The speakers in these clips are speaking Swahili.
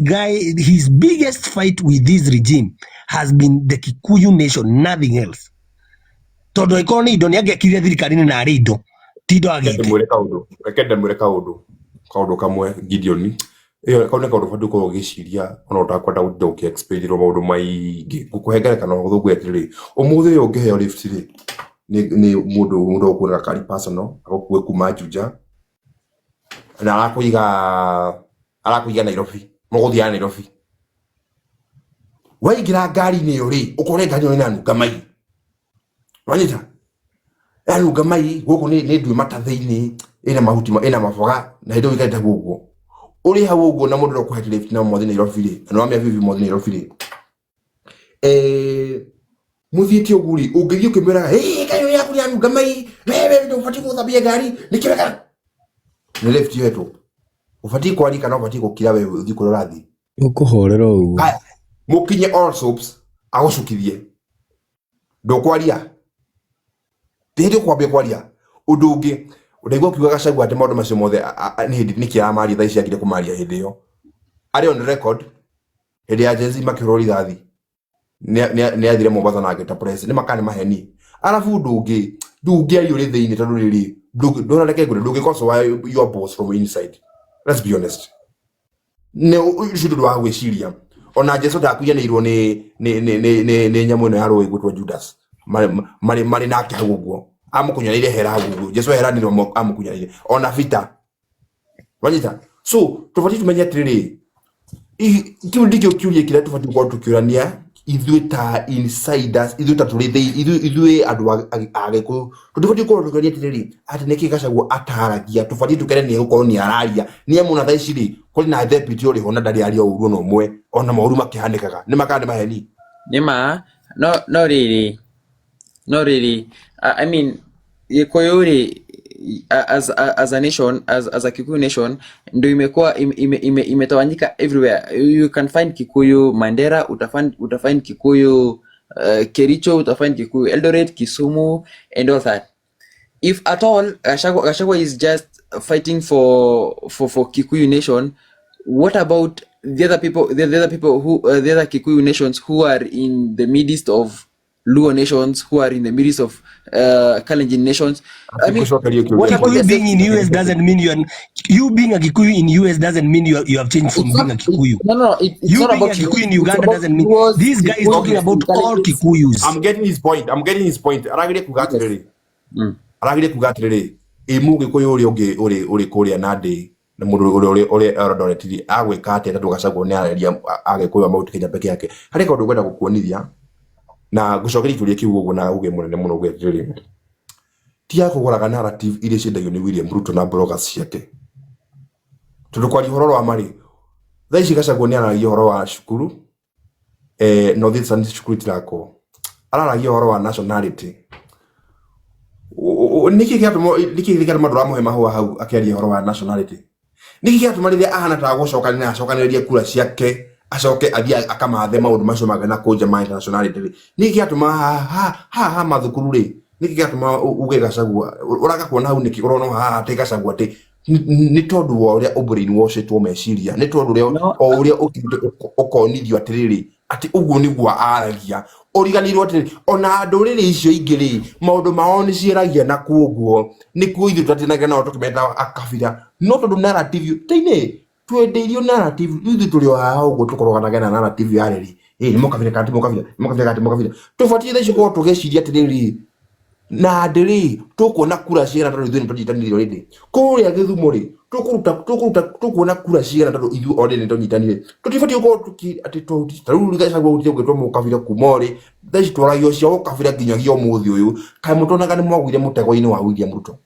guy, his biggest fight with this regime has been the Kikuyu nation, nothing else. Todo ikoni indo niangekire thirikari-ini na ari indo tindo agite rekende mwire kaundu kamwe Gideon iyo kaundu kaundu fatu ko giciria ona utakwenda gutinda ukiexplain maundu maingi gukuhengere kana guthugu etiri umuthi uyu ungiheo lift ri ni mundu ukura kari personal agukue kuma Juja na arakuiga Nairobi muguthia Nairobi waigira ngari-ini iyo ri ukore ngari na nunga mai wanyita nunga mai guku ni ndui matathe-ini ina mahuti ina maboga na indo igaita guguo uri hau uguo na mundu ukuhete lift na mwathi Nairobi ri na wamia vivi mwathi Nairobi ri muthieti uguri ungithii ukimiraga kayo yaku ya nunga mai wewe ndio ufati guthabia ngari nikiweka ni lift yetu ufati kwari kana ufati gukira wewe uthi kurora thi ukuhorera uguo mukinye all soaps agucukithie ndukwaria ndio kwambia kwaria undu ungi ndaigua kiuga Gachagua ati maundu macio mothe ni hindi nikiamari thaa ici akire kumaria hindi iyo ari on record hindi ya Jezi makirori thathi ni athire Mombasa na ageta press ni makani maheni arafu ndungi ari uri thiini tondu riri ndona reke ngure ndungi cause why your boss from inside. Let's be honest, ne should do wa gwiciria ona Jesu ndakuyanirwo ni nyamu ino ya roi gutwa Judas mari nake hau uguo amukunyanire hera hau uguo Jesu hera ni amukunyanire ona vita wanyita so tufati tumenya atiriri kiu ndikio kiuria kira tufati kwa tukiurania ithuĩ ta insiders ithuĩ ta ithuĩ andũ agĩkũyũ tũtibatiĩ gũkorwo tũkĩũria atĩrĩrĩ atĩ nĩkĩ Gachagua ataragia tũbatiĩ tũkene nĩ gũkorwo nĩ araria nĩ amu na thaa ici rĩ kũrĩ na deputy ũrĩ ho na ndarĩ aria ũru ona ũmwe ona maũru makĩhanĩkaga nĩ makana nĩ maheni nĩma no really I mean Gĩkũyũ rĩ as a nation as a Kikuyu nation ndio imekuwa imetawanyika everywhere. You can find Kikuyu Mandera, utafind Kikuyu Kericho, utafind Kikuyu Eldoret, Kisumu and all that. If at all Gachagua is just fighting for Kikuyu nation, what about the other people who the other Kikuyu nations who are in the midst of Luo nations, who are in the midst of Kalenjin nations? I mean, what about you being in US doesn't mean you being a Kikuyu in US doesn't mean you have changed from being a Kikuyu. No, it's you not being about a Kikuyu in Uganda doesn't mean this guy is talking about all Kikuyus. I'm getting his point. Aragire kugatiriri imu Gikuyu uri kuria nandi na mundu uri Eldoret agwika ati tatu Gachagua ni areria agikuyu mauti Kenya peke yake hari kaundu gwenda gukuonithia na gucokeria kiuria kiu uguo na uge munene muno gwetiriri tia kuguraga narrative iria ciendagio ni William Ruto na bloggers ciake tondu kwari horo wa mari thaa ici Gachagua ni aragia horo wa cukuru North Eastern cukuru tirako araragia horo wa nationality niki kiatuma ndura muhema hau akiaria horo wa nationality niki kiatuma rĩrĩa ahana ta gucokanĩra acokanĩrĩrie kura ciake acoke athia akamathe maundu macio magana kũnja ma internationality niki kiatuma ha mathukuru ri niki kiatuma uge Gachagua uraga kuona hau niki urona ha te Gachagua te ni tondu wa uria brainwashedwo meciria ni tondu uria ukonithio atiriri ati uguo niguo aragia origanirwo atiri ona nduriri icio ingiri maundu mao ni cieragia na kuoguo ni kuithu tatinaga na tukimeta akabira no tondu narrative teine twendeirio narrative ithu turi haha uguo tukoroganaga na narrative yareri ni mukabira kati mukabira tufatie thaici ko tugeciria atiriri na ndiri tukuona kura ciera tondu ithu ni tunyitanire already kuria Githumo ri tukuona kura ciera tondu ithu already ni tunyitanire tutifatie ko ati tutaru Gachagua utie gwetwo mukabira kumori thaici twaragio cio ukabira nginyagia umuthi uyu kai mutonaga ni mwagwire mutego-ini wa William Ruto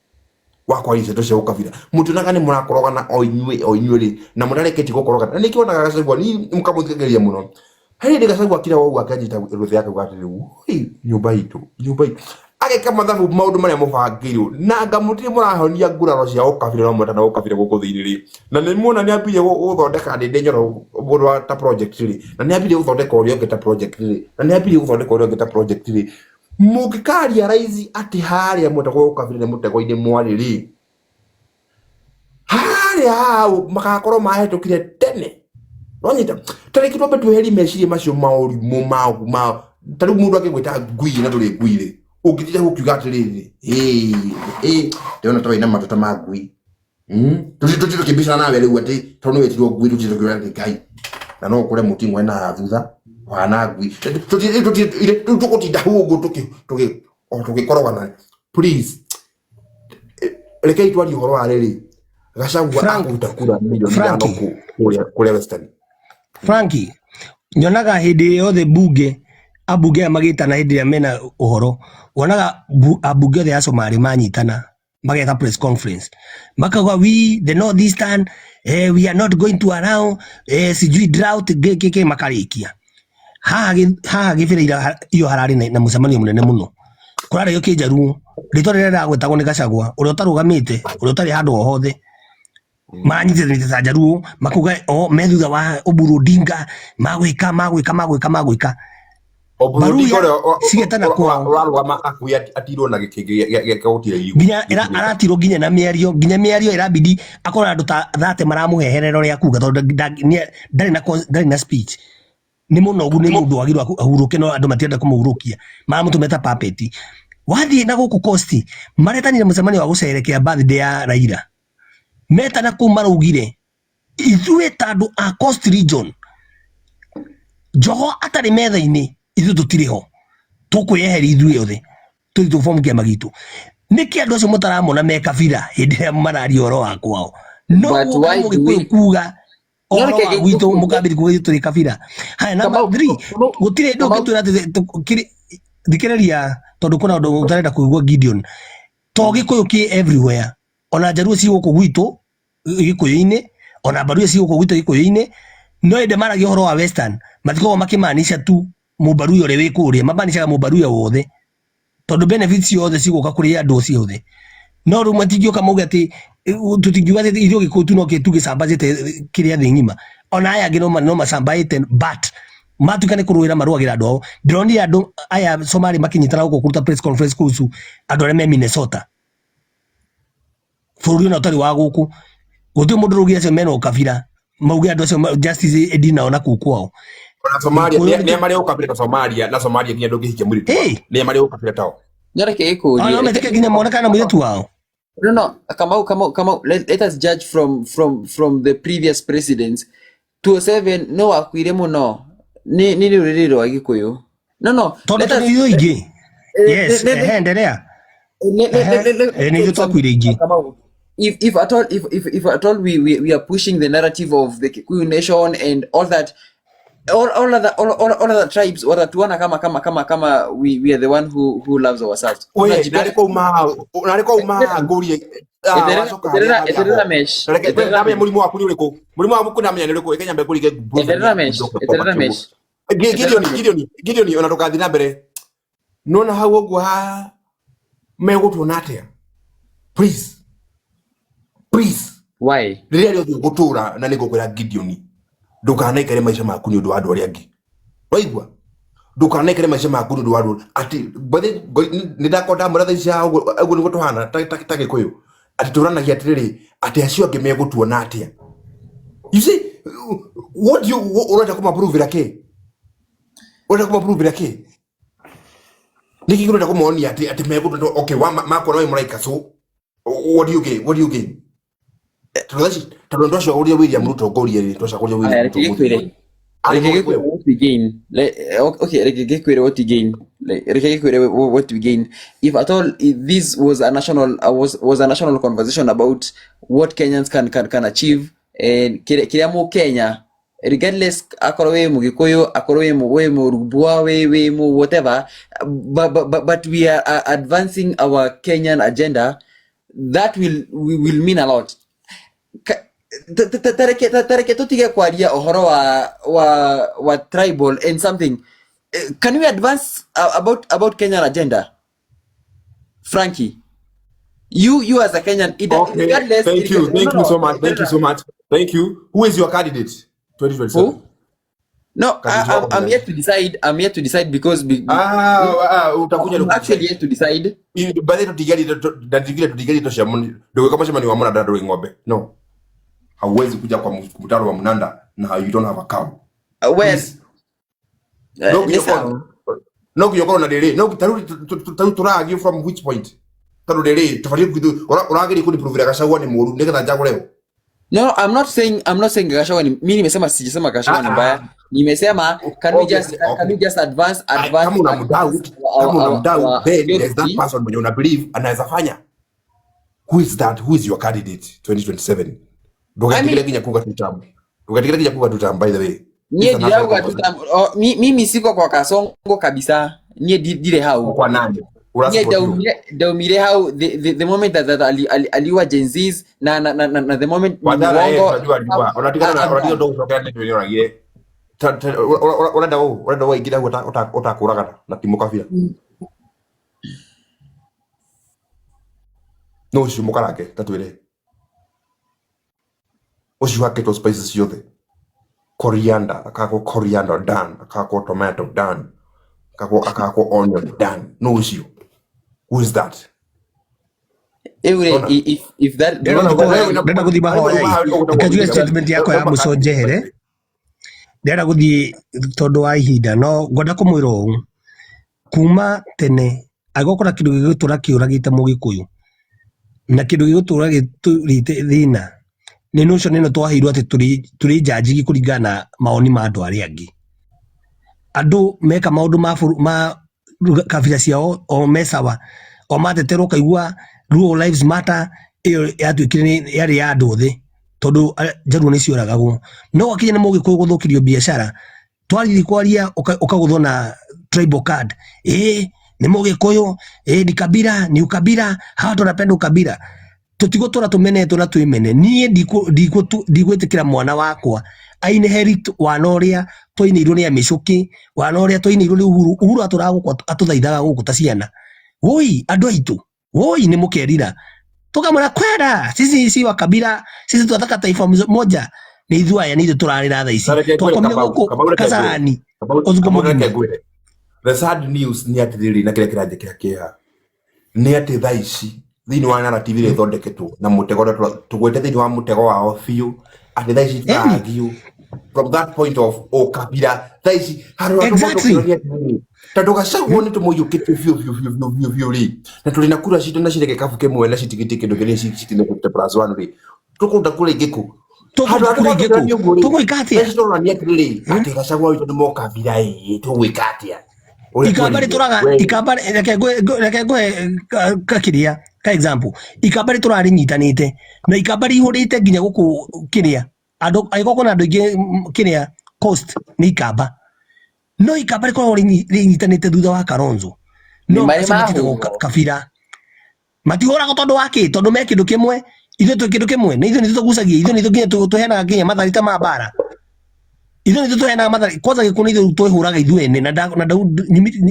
wakwa icio tucio ukabira mutonaga ni murakorogana o inyue ri na murareketi gukorogana ni kionaga Gachagua ni mukamuthigeria muno hari ndi Gachagua kira wogu akanyita ruthe yake gatiri nyumba itu ageka mathabu maundu maria mubangirwo na ngamutire murahonia nguraro cia ukabira no mweta na ukabira guku thiini ri na ni muona ni ambire guthondeka ndinde nyoro mundu wa ta project ri na ni ambire guthondeka urio ngeta project ri na ni ambire guthondeka urio ngeta project ri mugikaria raizi ati haria mweta ukabira ni mutego-ini mwari ri haria hau makakorwo mahetukire tene Wanyita tariki twabe tuheri mecirie macio mauri ma tari mundu akigwita ngui na tuli nguire ukitija gukiuga atiriri ndona tawe na matata ma ngui tuti kibisha nawe riu ati tono wetirwo ngui tuti tukiuga ngai na no kure mutingo ena thutha wana ngui tuti tukutinda hugo tukikorogana please rekei twari horo ariri Gachagua akutakura milioni 5 kule Western. Frankie, nyonaga hindi yothe abunge magitana hindi ya mena uhoro. Wonaga abunge othe acomari manyitana magetha press conference. Makauga the Northeastern, we are not going to allow sijui drought geke makarikia. Haha gibira iyo harari na mucemanio munene muno. Kurare yo kijaru rito rira gwetagwo ni Gachagua uria utarugamite uria utari handu o hothe. Manyitete tajaru makuga methutha wa Oburu Odinga magwika Oburu Odinga sigetana kwa urarugama akuya atirwo na gikige gutire igu ginya aratirwo ginya na miario irabidi akora andu ta 30 maramuheherero ria kuga tondu ndari na speech ni munogu ni mundu wagirwo ahuruke no andu matienda kumuhurukia maramutumeta puppet wathie na guku costi maretanire mucemanio wa gucerekea birthday ya Raila meta na kumarugire ithuĩ tandu a Coast Region Joho atari metha-ini ithuĩ tutire ho tukwĩyeheria ithuĩ othe tuthi form kĩama gitu nĩkĩ andũ acio mũtaramona me kabira hĩndĩ ĩrĩa mararia ũhoro wa kwao no mũgĩkũyũ kuga ũhoro wa gwitũ mũkambĩri kuga tũrĩ kabira haya number 3 gũtirĩ ndũ ũngĩtwĩra atĩ thikĩrĩria tondũ kuna ũndũ ũtarenda kũigua Gideon to gĩkũyũ kĩ everywhere ona Jaruo ci gũkũ gwitũ gĩkũyũ-inĩ ona Mbaruya ci gũkũ gwitũ gĩkũyũ-inĩ no ende maragia ũhoro wa Western matikogo makĩmaanisha tu Mũmbaruya ũrĩa wĩ kũrĩa mamaanishaga Mũmbaruya wothe tondu benefits yothe cigũka kũrĩ andũ ciothe no rĩu matingĩũka mauge atĩ tũtingiuga atĩ ithuĩ gĩkũyũ tu no kĩ tũgĩcambacĩte kĩrĩa thĩ ng'ima ona aya angĩ no macambaĩte but matuĩka nĩ kũrũĩra marũagĩra andũ ao ndĩronire andũ aya Somali makĩnyitana gũkũ kũruta press conference kũu andũ arĩa me Minnesota bũrũri ona ũtarĩ wa gũkũ gũtirĩ mũndũ rũgia acio mena ũkabira mauge andũ acio Justice Edina ona kũu kwao ona Somalia nĩ marĩ ũkabira ta Somalia na Somalia nginya ndũngĩhikia mũritũ nĩ marĩ ũkabira tao Nyareke ikuria no metĩke nginya monekana mũirĩtu wao no Kamau let us judge from the previous presidents 207 no wakuire muno ni rũrĩrĩ rwa Gĩkũyũ no tondu tũnyuo ingĩ yes endelea ni ithuĩ twakuire ingĩ if at all we are pushing the narrative of the Kikuyu nation and all that all other tribes watatuona kama we are the one who loves ourselves nariko uma nguri eterera mesh murimu waku ni uriku murimu waku kuna menya ni uriku ikenya mbe kurige eterera mesh Gideon ona tukathi na mbere nona hau ogwo ha megutuona atia please why riria rĩothe gutura na nigukwira Gideon ndukanaikare maisha maku ni undu wa andu aria angi waigua ndukanaikare maisha maku ni undu wa andu ati ni ndakonda muratha icia uguo niguo tuhana ta Gikuyu ati turanagia atiriri ati acio angi megutuona atia you see what you urata kuma prove rake niki urata kuma oni ati megutuona okay makona we muraika so what do you gain Tado ndosho uria William Ruto ngoria ri tosha kuria William Ruto what we gain okay Gekwere what we gain Gekwere what we gain if at all this was a national conversation about what Kenyans can achieve and kiria mu Kenya regardless akorwo we Mugikuyu akorwo we Murubwa we whatever but we are advancing our Kenyan agenda that will mean a lot tareke tutige kwaria uhoro wa tribal and something can we advance about Kenyan agenda Frankie you as a Kenyan regardless thank you so much who is your candidate 2027 no I'm yet to decide because utakuja I'm actually yet to decide but tutigari to shamun do kama shema ni wa mwana dadu ng'ombe no hauwezi kuja kwa mkutano wa mnanda na you don't have a cow. Well, Please. No ni sawa. kiyoko. No kiyoko na dele. No taru turagi from which point? Taru dele tufari kudu uragiri kuni prove Gachagua ni muru ndeka tajago leo. No, I'm not saying Gachagua ni mimi nimesema sijasema Gachagua ni mbaya. Nimesema can we just advance Kama una mdau then there's that person mwenye una believe anaweza fanya. Who is that? Who is your candidate 2027? Dogatikile kinya kuga tutambo. Dogatikile kinya kuga tutambo by the way. Nie diago tutambo. Mimi siko kwa Kasongo kabisa. Nie dire hao. Kwa nani? Nie daumire hao the moment that aliwa Gen Zs na the moment Wongo. Unatikana ndo kutoka ndio wenyewe ragire. Urenda igira utakuraga na timu kafira. No ucio mukarake tatwire. Ucio wake to spices yothe. Coriander, akako coriander done, akako tomato done, akako onion done. No ucio. Who is that? If that ndenda guthima hoya ikajua statement yako ya muco njehere ndenda guthii tondu wa ihinda no ngwenda kumwira uu kuma tene agokora kindu gigutura kiuragite mugikuyu na kindu gigutura giturite thina ni notion ino twahirwo ati turi judge kuringana maoni ma andu aria angi andu meka maundu ma kabira ciao o mesawa o mateterwo kaigua Rural Lives Matter iyo yatuikire yari ya andu thi tondu njaruo ni cioragagwo no wakinye na mugikuyu guthukirio biashara twarithi kwaria ukaguthwo na tribal card ni mugikuyu ni kabira ni ukabira hawa tunapenda ukabira tutigotora tumenetwo na twimene nie ndigwitikira mwana wakwa ainherit wanoria twainirwo ni amicuki wanoria twainirwo ni uhuru aturagwo atuthaithaga guku ta ciana woi andu aitu woi ni mukerira tukamwira kwenda sisi si wa kabila sisi tunataka taifa moja ni ithuaya ni turarira tha ici tukomia guku Kasarani uzuko mugine. The sad news ni ati na kile kiraje kia ni ati tha ici thini wa narrative ile thondeketwo na mutego tugwete thini wa mutego wao fiu ati tha ici tagio from that point of kabila tha ici exactly tondu Gachagua ni tumuyukite fiu ri na tulina kura citu na cireke kabu kimwe na citigiti kindu kiri citine kute plus 1 ri tukunda kura igiku tugwikatia ati Gachagua witu ni mokabila tugwikatia ikabari turaga ikabari reke ngwe kakiria ka example ikabari turari nyitanite na ikabari ihurite nginya guku kiria andu aigoko na andu ingi kiria coast ni ikaba no ikabari ko nyitanite thutha wa Kalonzo no matitego kabira matihora go tondu waki tondu me kindu kimwe ithu tu kindu kimwe na ithu ni tugucagia ithu ni tuginya tuhena nginya matharita ma bara ithu ni tuhena mathari kwanza gikuni ithu twihuraga ithu ene na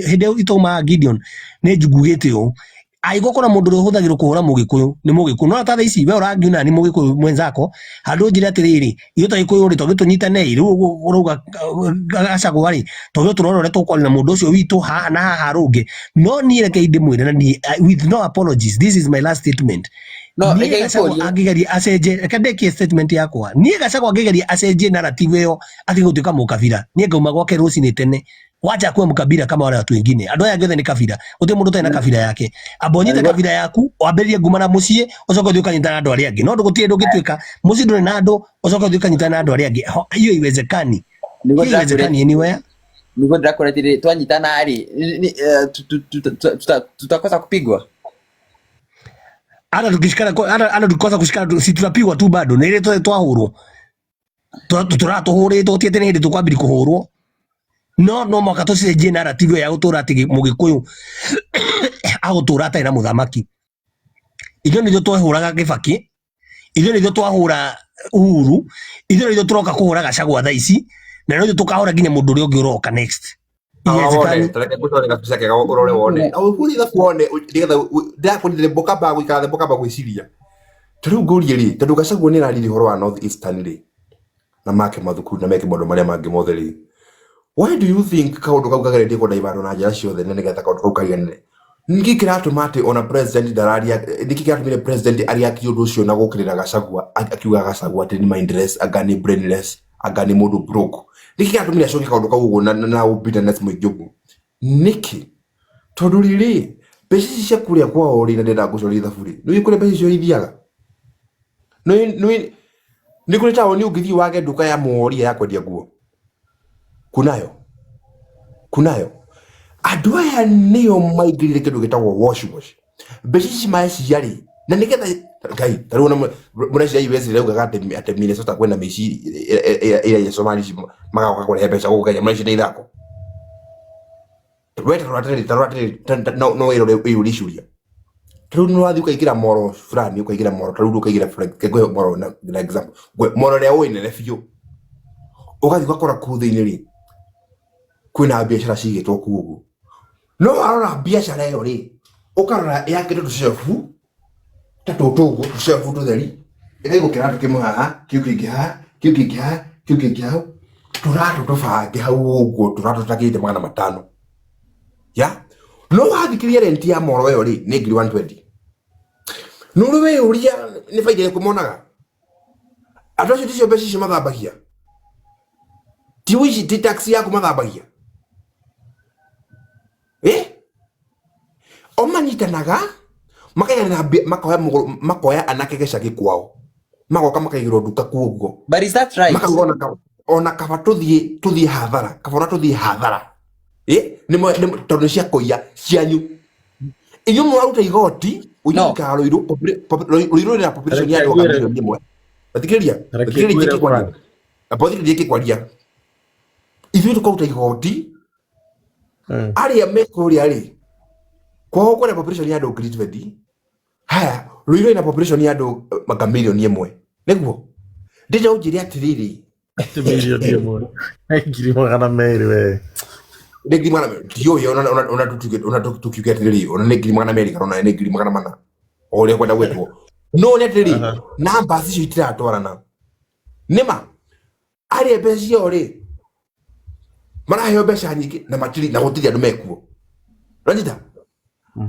hinde itoma Gideon ne njugugite u aigokora mundu ri huthagirwo kuhura mugikuyu ni mugikuyu no ta ici we urangiuna ni mugikuyu mwenzako handu njira atiriri iyo ta gikuyu ri togi tunyitane ri uruga Gachagua ri togi turorore tukwari na mundu ucio witu ha na ha rungi no ni reke ndimwire na ni with no apologies this is my last statement no agigeria acenje reke ndeke statement yakwa ni Gachagua agigeria acenje narrative iyo ati gutuika mukabira ni ngauma gwake rucini tene wacha kuwa mkabila kama wale watu wengine andu aya gothe ni kabila uti mundu tena kabila yake abonyite kabila yaku wamberie ngumana mucie ucoka thuka nyita na andu aria angi no ndugutie ndugituika mucie nduri na andu ucoka thuka nyita na andu aria angi hiyo iwezekani anywhere niko ndakora tiri twanyitana ari tutakosa kupigwa ana tukikosa kushikana si tutapigwa tu bado na ile twahurwo turatuhurite utiete ni hindi tukwambiri kuhurwo no mwaka tucenjie narrative ya gutura ati mugikuyu agutura ata ina muthamaki ithu nithu twahuraga Kibaki ithu nithu twahura Uhuru ithu nithu turoka kuhura Gachagua tha ici na nithu tukahura nginya mundu uri ungi uroka next tariu ngurie ri tondu Gachagua ni rariri horo wa North Eastern ri na make mathukuru na meke maundu maria mangi mothe ri. Why do you think kaundu kau kageretie ko ndaibaro na njira ciothe nene getha kaundu kau kaiganire niki kiratuma ati ona president dararia niki kiratumire president ariaki undu ucio na gukirira Gachagua akiuga Gachagua ati ni mindless agani brainless agani mundu broke niki kiratumire acoke kaundu kau uguo na bitterness muingi niki tondu riri pesi cia kuria kwa ori na ndenda gucoria thaburi ni kuria pesi cio ithiaga ni kuria taoni ungithi wage nduka ya muoria ya kwendia nguo kunayo andu aya nio maingirire kindu gitagwo wash pesi maeci yari na nigetha ngai taruna muracia US reugaga ati Minnesota kwena meci ira ya Somali magaga kurehe mbeca guku Kenya muracia ni ithako no iulishuria Taru no wathi ukaigira moro fulani ukaigira moro taru ukaigira fulani kegwe moro na example moro leo wine le fiyo ugathi gakora kuthiini ri kwina biashara cigitwo kugu no arora biashara iyo ri ukarora yake tucefu tatutugu tucefu tutheri ego kiratu kimuhaha kiukingiha turatu tufange hau uguo turatu takite magana matano ya no wathikiria rent ya moro iyo ri ni 120 no we uria ni faida kumonaga adocio ticio mbeca icio mathambagia ti wici ti taxi yaku mathambagia omanyitanaga makoya anake gecagi kwao magoka makaigirwo nduka kuoguo But is that right? makagona ona kaba tuthie hathara kabona tuthie hathara ni tondu cia kuiya cianyu inyu mwaruta igoti unyika roiro na population ya ndoka milioni imwe atikiria kikwaria apothikiririe kikwaria ithu tukaruta igoti aria mekuria ri kwao kwa population ya ndoka grid haya roiro na population ya ndoka milioni imwe niguo ndija unjiri atiriri milioni imwe ngiri magana meri we negiri magana dio yo ona tukiukia atiriri ona negiri magana meri kana ona negiri magana mana ore kwenda gwetwo no ne atiriri namba icio itiratwarana nima aria mbeca ori maraheo mbeca nyingi na matiri na gutiri andu mekuo ranyita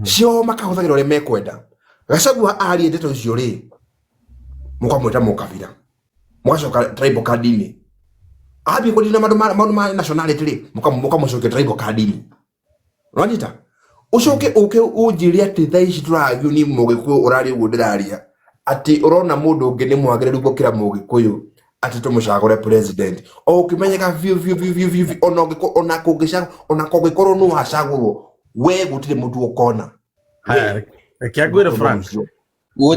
cio makahuthagira ore mekwenda Gachagua aria ndeto icio ri mukamwita mukabira mwacoka tribal cardini abi ko dina maundu ma nationality ri mukamucokia tribal cardini ranyita ucoke uke unjiri ati thaici turagio ni mugikuyu urari uguo ndiraria ati urona mundu ungi ni mwagiriru gukira mugikuyu ati tumucagure president o ukimenyeka view ona kungikorwo no hacagurwo we gutire mundu ukona kiagwire Frank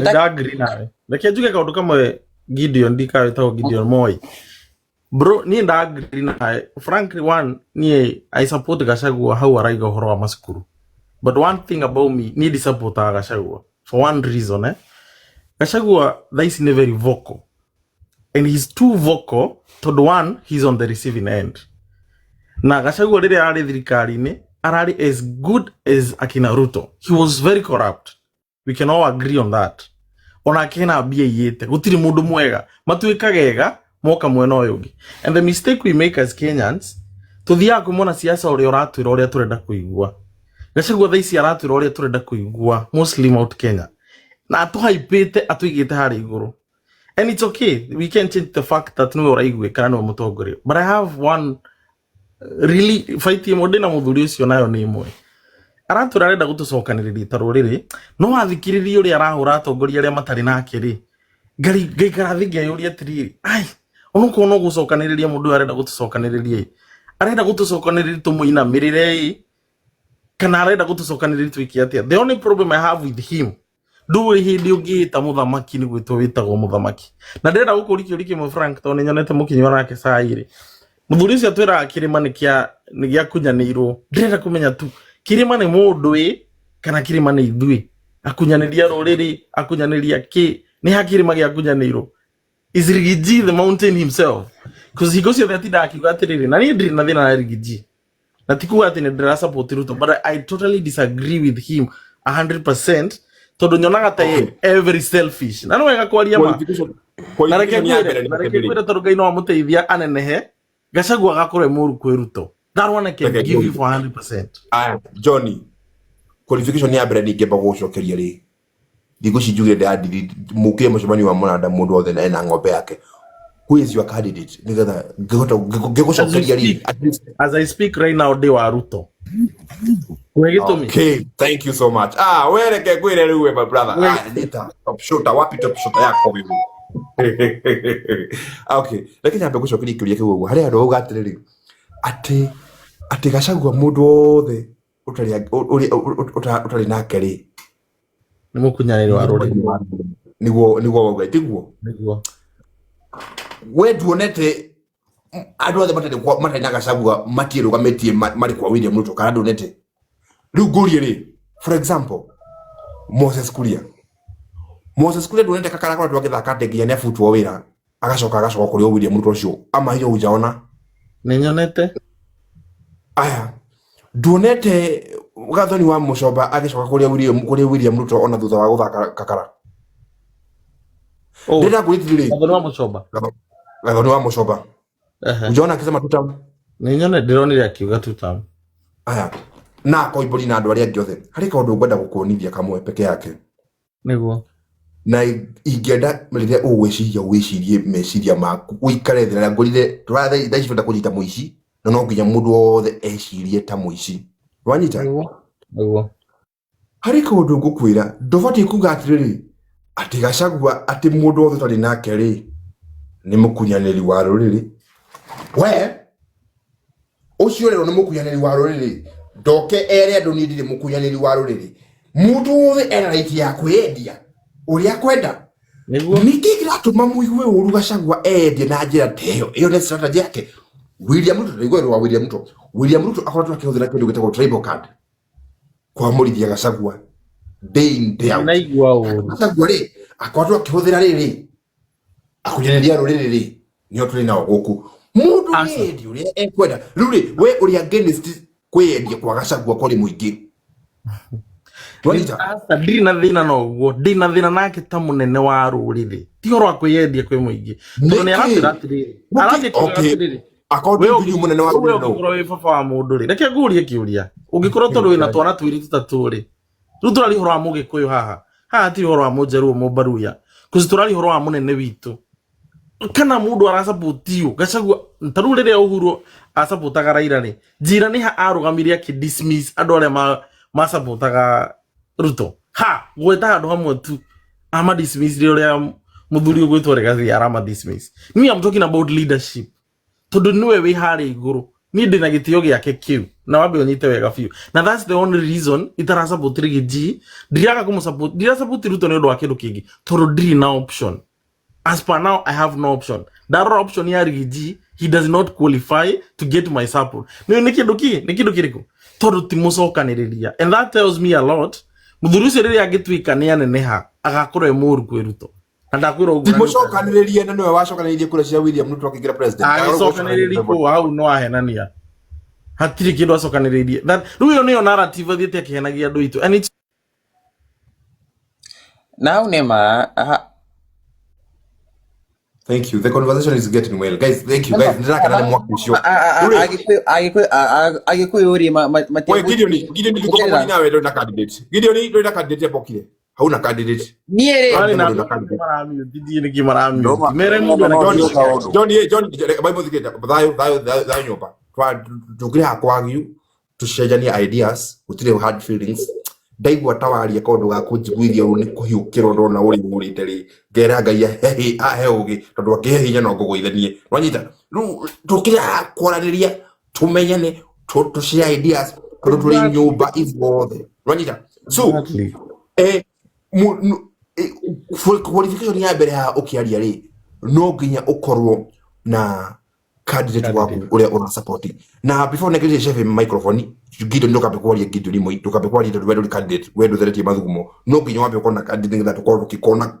ndagri nawe reke njuge kaundu kamwe Gideon ndikawe tawo Gideon Moi bro ni ndagri nawe Frank one ni I support Gachagua hau araiga horo wa masukuru but one thing about me need support Gachagua for one reason Gachagua is never very vocal and he's too vocal to the one he's on the receiving end na Gachagua rire ari thirikari-ini arari as good as akina Ruto. He was very corrupt, we can all agree on that. Ona kena bia yete gutiri mundu mwega matuikagega moka mwena oyugi. And the mistake we make as Kenyans tuthia kumona siasa uri uratwira uria turenda kuigua Gachagua thaisi aratwira uria turenda kuigua Muslim out Kenya na atuhaipite atuigite hari iguru. And it's okay, we can change the fact that no uraigwe kana no mutongore, but I have one really fight mode na muthuri ucio nayo ni imwe aratura arenda gutucokaniriria taruriri no wathikiririe uri arahura atongoria aria matari nake ri ngaikara thingia yuri atiriri ai onuko no gucokaniriria mundu arenda gutucokaniriria arenda gutucokaniriria tumuinamirire kana arenda gutucokaniriria twiki atia. The only problem I have with him nduri hindi ungita muthamaki ni gwitwo witagwo muthamaki na ndenda gukurikia uriki mu Frank to nyonete mukinyo nake sairi muthuri ucio twira kirima ni gia kunyanirwo ndenda kumenya tu kirima ni mundu kana kirima ni ithui akunyaniria ruriri akunyaniria ki ni hakirima gia kunyanirwo is Rigiji the mountain himself because he goes there tinda akiuga atiriri na ni ndiri na thina na Rigiji na tikuwa ati ni ndira support Ruto but I totally disagree with him 100% tondu nyonaga ta every selfish na no wega kwaria ma na reke kwira tondu Ngai no amuteithia anenehe Gachagua agakore muru kwi Ruto that one I can give you for 100%. Johnny qualification ya mbere ningĩ mba gũcokeria rĩ thikũ ici njugire ndĩradithi mũkĩre mũcemanio wa mũnanda mũndũ wothe ena ng'ombe yake. Who is your candidate? Nigetha ngĩgũcokeria rĩ as I speak right now ndĩ wa Ruto. Okay, thank you so much. Wereke kwĩre rĩu we my brother. Nita top shooter wapi top shooter yako wewe. Okay, lakini ambe gũcokeria kĩũria kĩu ũguo harĩa andũ auga atĩrĩrĩ atĩ Gachagua mũndũ wothe ũtarĩ nake rĩ nĩ mũkunyanĩri wa rũrĩrĩ nĩguo wauga tiguo we nduonete andũ othe matarĩ na Gachagua matiĩrũgamĩtie marĩ kwa William Ruto kana nduonete rĩu ngũrie rĩ for example Moses Kuria nduonete kakara kwa gĩthaka ndegia nĩ abutwo wĩra agacoka kũrĩ William Ruto ũcio ama hiyo hujaona nĩnyonete aya nduonete Gathoni wa Mucoba agĩcoka kũrĩ William Ruto ona thutha wa gũthaka kakara ndĩrenda kwĩrĩtirĩ Gathoni wa Mucoba ujaona akisema tutam nĩnyone ndĩronire akiuga tutam aya na Koimbũri na andũ arĩa angĩ othe harĩ kaũndũ ngwenda gũkuonithia kamwe peke yake nĩguo na ingĩenda rĩrĩa ũgwĩcirie meciria maku ũikare thĩ na ngũrire tũratha ici twenda kũnyita mũici na no nginya mũndũ wothe ecirie ta mũici wanyita nĩguo harĩ kaũndũ ngũkwĩra ndũbatiĩ kuga atĩrĩrĩ atĩ Gachagua atĩ mũndũ wothe ũtarĩ nake rĩ nĩ mũkunyanĩri wa rũrĩrĩ we ũcio rero nĩ mũkunyanĩri wa rũrĩrĩ ndoke ere andũ niĩ ndirĩ mũkunyanĩri wa rũrĩrĩ mũndũ wothe ena right ya kwĩendia ũrĩa kwenda nĩkĩ kĩratũma mũigue ũru Gachagua endie na njĩra ta ĩyo nĩ strategy yake William Ruto nĩguo wa William Ruto akoretwo akĩhũthĩra kĩndũ gĩtagwo tribal card kwamũrithia Gachagua day in day out naigua ũru Gachagua rĩ akoretwo akĩhũthĩra rĩrĩ akunyanĩria rũrĩrĩ rĩ nĩo tũrĩ nao gũkũ mũndũ nĩendia ũrĩa ekwenda rĩu rĩ we ũrĩa against kwĩendia kwa Gachagua kũrĩ mũingĩ ndirĩ na thĩna noguo ndĩ na thĩna nake ta mũnene wa rũrĩrĩ ti ũhoro wa kwĩyendia kwĩ mũingĩ tondũ nĩ aratwĩra atĩrĩrĩ akorwo mũnene wa rũrĩrĩ ũngĩkorwo wĩ baba wa mũndũ rĩ reke ngũrie kĩũria ũngĩkorwo tondũ wĩna twana twĩrĩ tũtatũ rĩ rĩu tũrarĩ ũhoro wa mũgĩkũyũ haha ti ũhoro wa mũnjaruo mũmbaruya kũci tũrarĩ ũhoro wa mũnene witũ kana mũndũ arasapotio Gachagua ta rĩu rĩrĩa Uhuru asapotaga Raila rĩ njĩra nĩ ha arũgamire akĩdismiss andũ arĩa masapotaga Ruto gweta handũ hamwe tu ama dismiss rĩrĩa mũthuri ũgwĩtwo Legacy arama dismiss me I'm talking about leadership tondu niwe wĩ harĩ igũrũ niĩ ndĩ na gĩtĩo gĩake kĩu na wambe ũnyite wega biũ na that's the only reason itarasupport Rigiji ndiraga kũmũsupport ndirasupport Ruto nĩ ũndũ wa kĩndũ kĩngĩ tondu ndirĩ na option as per now I have no option that option ya Rigiji he does not qualify to get my support nĩ kĩndũ kĩrĩkũ tondu ti mũcokanĩrĩria and that tells me a lot mũthuri ũcio rĩrĩa angĩtuĩka nĩ aneneha agakorwo mũru kwĩ Ruto na ndakwĩra ũguo mũcokanĩrĩria na nĩwe wacokanĩrĩirie kura cia William Ruto akĩgira president agĩcokanĩrĩria kũ hau no ahenania hatirĩ kĩndũ acokanĩrĩirie rĩu ĩyo nĩyo narrative athiĩte akĩhenagia andũ aitũ and it's now Nema thank you the conversation is getting well guys thank you guys ndĩraka nani mwakucio agĩkũyũ rĩ we Gideon ndikuwa nawe ndo na candidate Gideon ndo na candidate yapokire hauna candidate niĩ John Bible thiketa thayo nyumba tukire hakwagiu tucenjania ideas gutire hard feelings ndaigua tawaria kaundu ga kunjiguithia ru ni kuhiukirwo ndona uri murite ri ngera ngai ahe ugi tondu akihe hinya no ngugwithanie wanyita ru tukire kwaraniria tumenyane tushare ideas tondu turi nyumba ivuothe wanyita so qualification ya mbere ya ukiaria ri no nginya ukorwo na candidate waku uria una support na before negeje chef microphone Gideon ndoka kwaria Gideon imo ndoka kwaria ndo wedo candidate wedo theretie mathugumo no nginya wambe kona candidate that tukorwo tukikona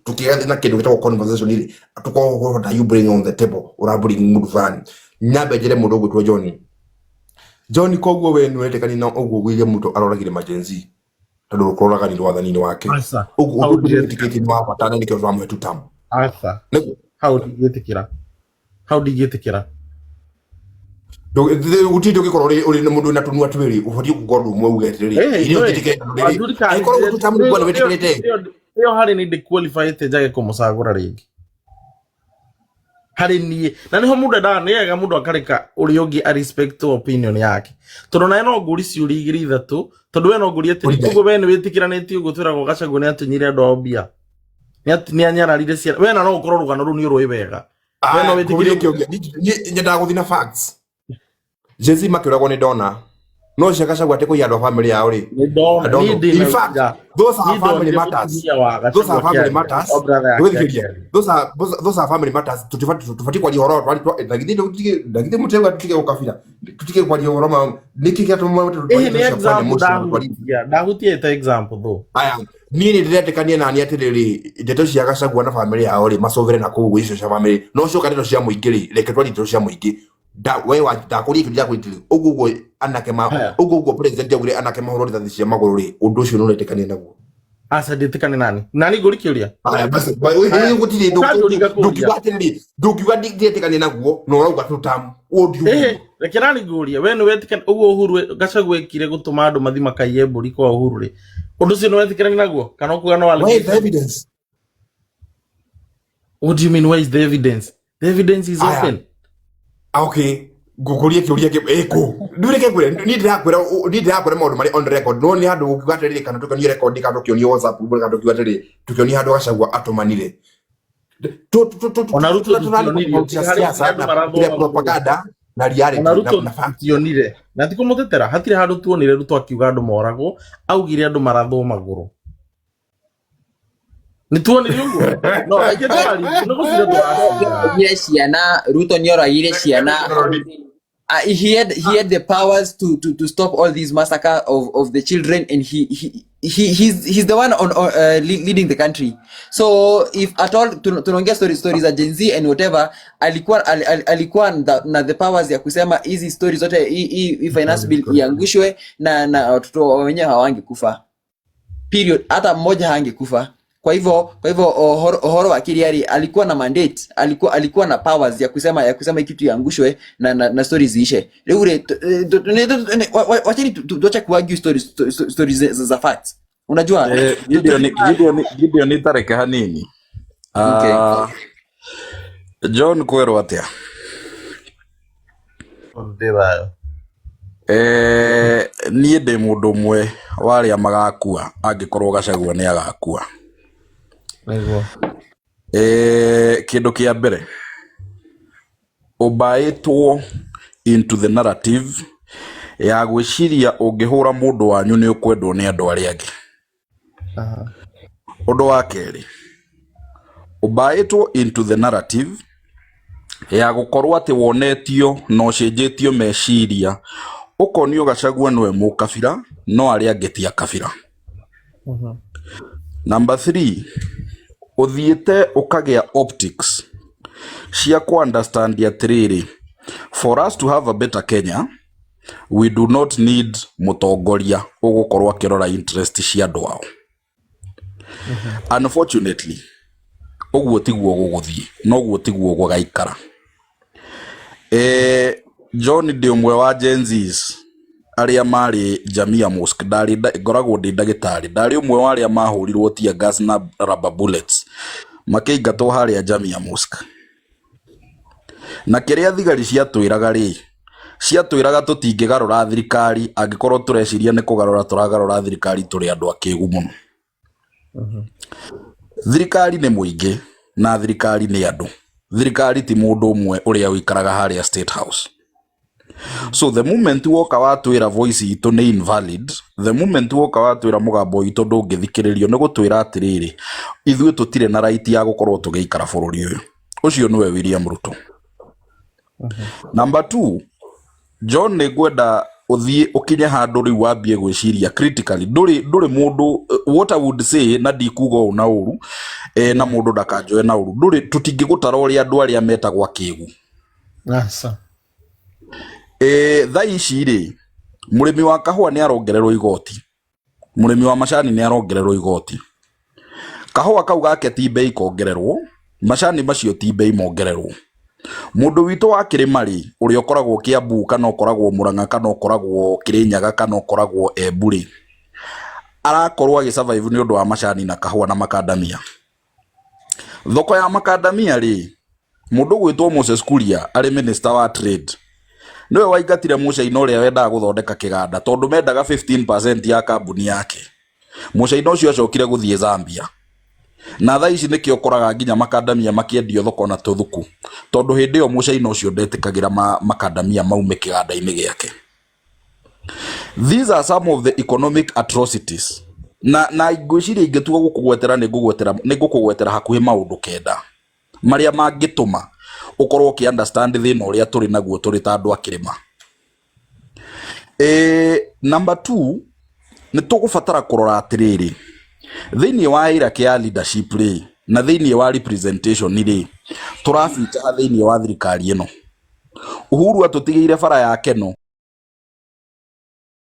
tukiathi na kindu gitagwo conversation ile tukorwo what are you bring on the table ura bring mundu fulani nyabe jere mundu gwitwo John koguo we nwete kanina oguo William Ruto aroragire majenzi tondu rukoraga ni rwathani-ini wake oguo tiketi ni wa batana ni kĩo ramwe tutam how do you get kira gutinde ugikorwo uri na mundu na tunua twiri ubati gukorwo umwe ugetiriri iri utitike ndiri aikorwo gututamu ngwana wetikirite iyo hari ni qualify te jage kumusagura ringi hari ni na niho mundu ndanega mundu akareka uri ungi a respect opinion yake tondu nae no nguri ciuri igiri ithatu tondu we no nguri ati ugo bene witikiranĩtie ugo twiragwo Gachagua ni atunyire andu ao mbia ni anyararire cia we na no ukorwo rugano ru ni urui wega we no witikire nyenda guthina facts Jezi makiragwo ni Donna no cia Gachagua ate kuya andu family yao ri in fact those are family matters those are family matters tufati kwa jihoro twali ndagide mutewa tutike ukafira tutike kwa jihoro ma niki kya tumo ndahutie ta example though aya ni ndiretekania nani atiriri ndeto cia Gachagua na family yao ri macovere na kugu icio cia family no cio kaneno cia muingiri reke twali ndeto cia muingi da we wa da kuri kija kwitiri ugugo anake ma ugugo president yagure anake mahoro rithathi cia maguru ri undu ucio no retekania naguo asa nditikane nani nguri kiuria aya basi we gutire ndukiuga nditikane naguo no urauga tutamu undu reke nani nguria we no wetikane uguo Uhuru Gachagua ekire gutuma andu mathima kaiye mburi kwa Uhuru ri undu ucio no wetikane naguo kana kuga no wale where is the evidence? What do you mean where is the evidence? The evidence is open. Okay, gukurie kiuria eko ndureke kwira ni ndirakwira maundu mari on record no ni handu ukigatirire kana tukonio record kana tukionio WhatsApp kana tukigatirire tukionio handu Gachagua atumanire ona Ruto propaganda na reality na fact na tikumutetera hatire handu tuonire Ruto akiuga andu moragwo augire andu marathwo maguru ni tuonire uguo no aiketari no gusire tuwa ciana Ruto nioragire ciana he had the powers to stop all these massacre of the children and he's the one on leading the country. So if at all tunaongea stories za Gen Z and whatever alikuwa na the powers ya kusema hizi stories zote hii finance bill iangushwe na watoto wenyewe hawangekufa period hata mmoja hangekufa. Kwa hivyo Ohoro wa Kiriari alikuwa na mandate, alikuwa na powers ya kusema kitu iangushwe na stories ziishe. Leo wacheni tuache kuargue stories za facts. Unajua Gideon itareke hanini. John kwero atia. Ondebayo. Niĩ ndĩ mũndũ ũmwe warĩa magakua angĩkorwo Gachagua nĩ agakua. Niguo. Kĩndũ kĩa mbere ũmbaĩtwo into the narrative ya gwĩciria ũngĩhũra mũndũ wanyu nĩ ũkwendwo nĩ andũ arĩa angĩ. Ũndũ wa kerĩ ũmbaĩtwo into the narrative ya gũkorwo atĩ wonetio no cenjetio meciria ukonio Gachagua nwe mũkabira no arĩa angĩ ti akabira. Number 3 uthiete ukagĩa optics cia ku understand atiriri for us to have a better Kenya we do not need mutongoria ugukorwo akirora interest cia andu ao. Unfortunately uguo tiguo guguthie no guo tiguo gugaikara. John ndi umwe wa Gen Zs aria mari Jamia Mosque ngoragwo ndi ndagitari ndari umwe wa aria mahurirwo tear gas na rubber bullets makĩingatwo haria Jamia Mosque na kiria thigari ciatwiraga ri ciatwiraga tutingĩgarũra thirikari angĩkorwo tureciria nĩ kũgarũra tũragarũra thirikari tũrĩ andũ akĩgu mũno. Thirikari nĩ mũingĩ na thirikari nĩ andũ. Thirikari ti mũndũ ũmwe ũrĩa wĩkaraga haria State House. So the moment woka watwira voice itu ni invalid, the moment woka watwira mugambo itu ndũngĩthikĩrĩrio nĩ gũtwira atiriri ithuĩ tutire na right ya gũkorwo tũgĩikara bũrũri ũyũ. Ũcio nĩwe William Ruto. Number 2, John nĩngwenda uthie ukinye handũ rĩu wambie gwĩciria critically ndũrĩ mũndũ what I would say na ndikuga ũũ na ũru na mũndũ ndakanjoe na ũru ndũrĩ tũtingĩgũtara ũrĩa andũ arĩa metagwo kĩgu. Asa. Tha ici rĩ mũrĩmi wa kahũa nĩ arongererwo igoti, mũrĩmi wa macani nĩ arongererwo igoti. Kahũa kau gake ti bei kongererwo, macani macio ti bei mongererwo. mundu witu wa kirima ri uri ukoragwo Kiambu kana ukoragwo Murang'a kana ukoragwo Kirinyaga kana ukoragwo Embu ri arakorwo agisurvive ni undu wa macani na kahua na makadamia. Thoko ya makadamia ri mundu gwitwo Moses Kuria ari minister wa trade niwe waigatire Musaina uria wendaga guthondeka kiganda tondu mendaga 15% ya kambuni yake. Musaina ucio acokire guthie Zambia na thaa ici nikio koraga nginya makadamia makiendio thoko na tuthuku tondu hindi yo Musaina ucio ndetikagira makadamia maume kiganda-ini giake. These are some of the economic atrocities na igwiciria ingetua gukugwetera ni ngukugwetera hakuhi maundu kenda maria mangituma ukorwo ki understand thina uria turi naguo turi ta andu akirima. Number 2 ni tugubatara kurora atiriri thiini wa iraki ya leadership ri na thiini wa representation ri turafita thiini wa thirikari ino. Uhuru atutigire bara yake no